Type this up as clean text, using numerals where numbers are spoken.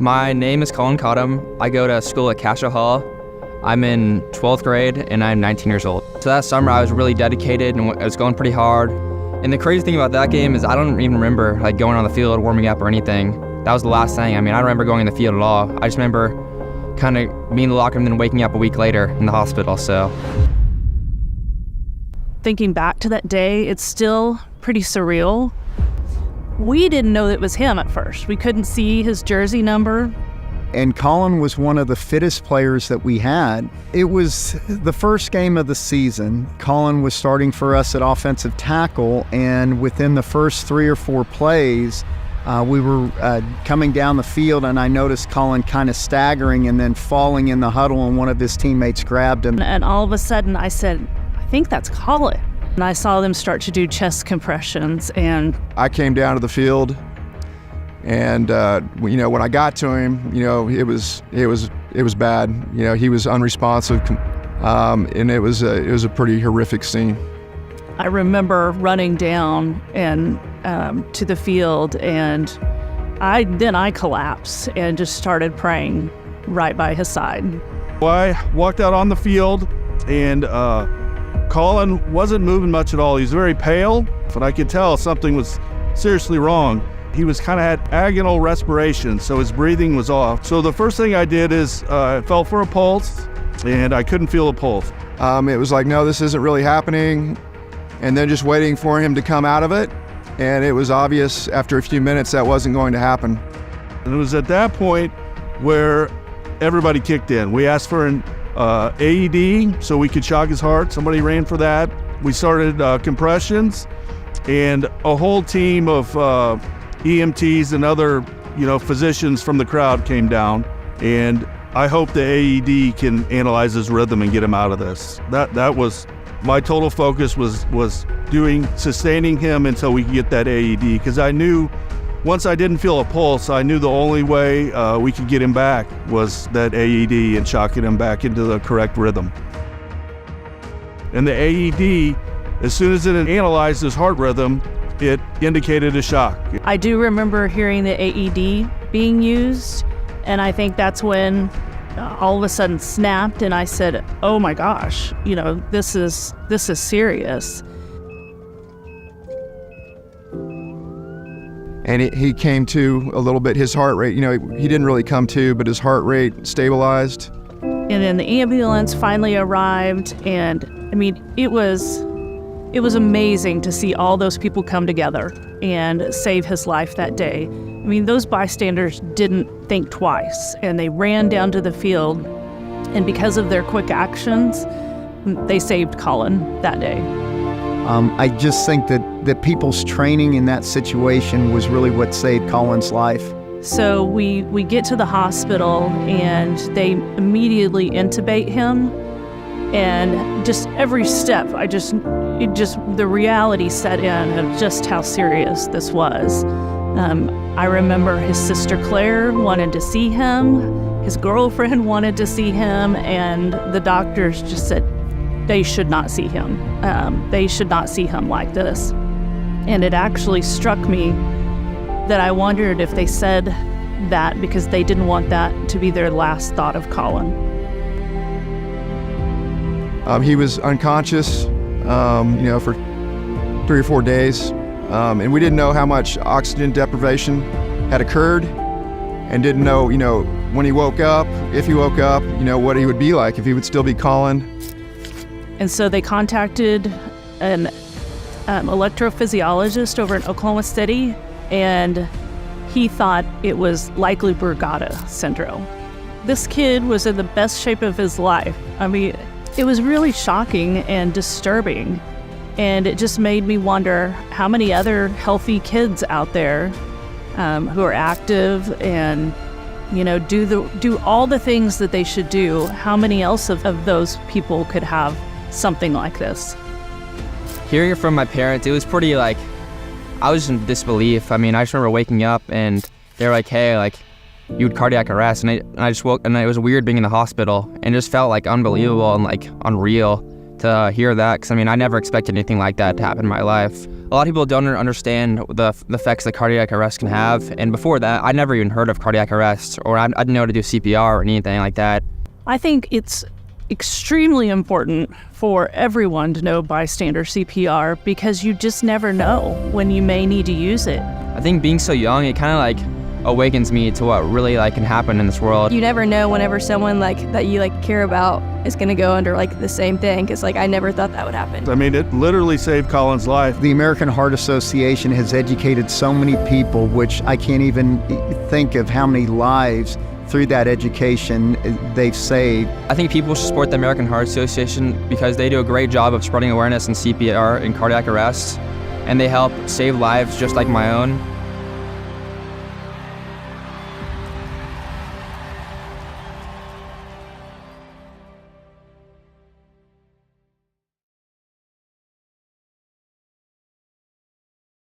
My name is Colin Cottom. I go to school at Cassia Hall. I'm in 12th grade and I'm 19 years old. So that summer I was really dedicated and I was going pretty hard. And the crazy thing about that game is I don't even remember like going on the field, warming up or anything. That was the last thing. I mean, I don't remember going in the field at all. I just remember kind of being in the locker room and then waking up a week later in the hospital, so. Thinking back to that day, it's still pretty surreal. We didn't know that it was him at first. We couldn't see his jersey number. And Colin was one of the fittest players that we had. It was the first game of the season. Colin was starting for us at offensive tackle, and within the first 3 or 4 plays, we were coming down the field, and I noticed Colin kind of staggering and then falling in the huddle, and one of his teammates grabbed him. And all of a sudden I said, I think that's Colin. And I saw them start to do chest compressions, and I came down to the field, and when I got to him, it was bad. He was unresponsive, and it was a pretty horrific scene. I remember running down and to the field, and I collapsed and just started praying right by his side. Well, I walked out on the field, and Colin wasn't moving much at all. He was very pale, but I could tell something was seriously wrong. He was kind of had agonal respiration, so his breathing was off. So the first thing I did is I felt for a pulse, and I couldn't feel a pulse. It was like, no, this isn't really happening, and then just waiting for him to come out of it, and it was obvious after a few minutes that wasn't going to happen. And it was at that point where everybody kicked in. We asked for an AED so we could shock his heart. Somebody ran for that. We started compressions, and a whole team of EMTs and other, physicians from the crowd came down, and I hope the AED can analyze his rhythm and get him out of this. That was my total focus, was sustaining him until we could get that AED, because I knew once I didn't feel a pulse, I knew the only way we could get him back was that AED and shocking him back into the correct rhythm. And the AED, as soon as it analyzed his heart rhythm, it indicated a shock. I do remember hearing the AED being used, and I think that's when all of a sudden snapped, and I said, oh my gosh, this is serious. And he came to a little bit. His heart rate, he didn't really come to, but his heart rate stabilized. And then the ambulance finally arrived, and it was amazing to see all those people come together and save his life that day. Those bystanders didn't think twice, and they ran down to the field, and because of their quick actions, they saved Colin that day. I just think that people's training in that situation was really what saved Colin's life. So we get to the hospital, and they immediately intubate him, and just every step, the reality set in of just how serious this was. I remember his sister Claire wanted to see him, his girlfriend wanted to see him, and the doctors just said they should not see him. They should not see him like this. And it actually struck me that I wondered if they said that because they didn't want that to be their last thought of Colin. He was unconscious, for 3 or 4 days, and we didn't know how much oxygen deprivation had occurred, and didn't know, when he woke up, if he woke up, what he would be like, if he would still be Colin. And so they contacted an electrophysiologist over in Oklahoma City, and he thought it was likely Brugada syndrome. This kid was in the best shape of his life. It was really shocking and disturbing, and it just made me wonder how many other healthy kids out there who are active and do all the things that they should do, how many else of those people could have something like this. Hearing it from my parents, it was pretty I was in disbelief. I just remember waking up and they were like, hey, you had cardiac arrest, and I just woke, and it was weird being in the hospital, and it just felt unbelievable and unreal to hear that, because I mean, I never expected anything like that to happen in my life. A lot of people don't understand the effects that cardiac arrest can have, and before that, I never even heard of cardiac arrest, or I didn't know how to do CPR or anything like that. I think it's extremely important for everyone to know bystander CPR because you just never know when you may need to use it. I think being so young, it kind of like awakens me to what really like can happen in this world. You never know whenever someone like that you like care about is going to go under like the same thing, because like I never thought that would happen. I mean, it literally saved Colin's life. The American Heart Association has educated so many people, which I can't even think of how many lives through that education they've saved. I think people should support the American Heart Association because they do a great job of spreading awareness in CPR and cardiac arrest, and they help save lives just like my own.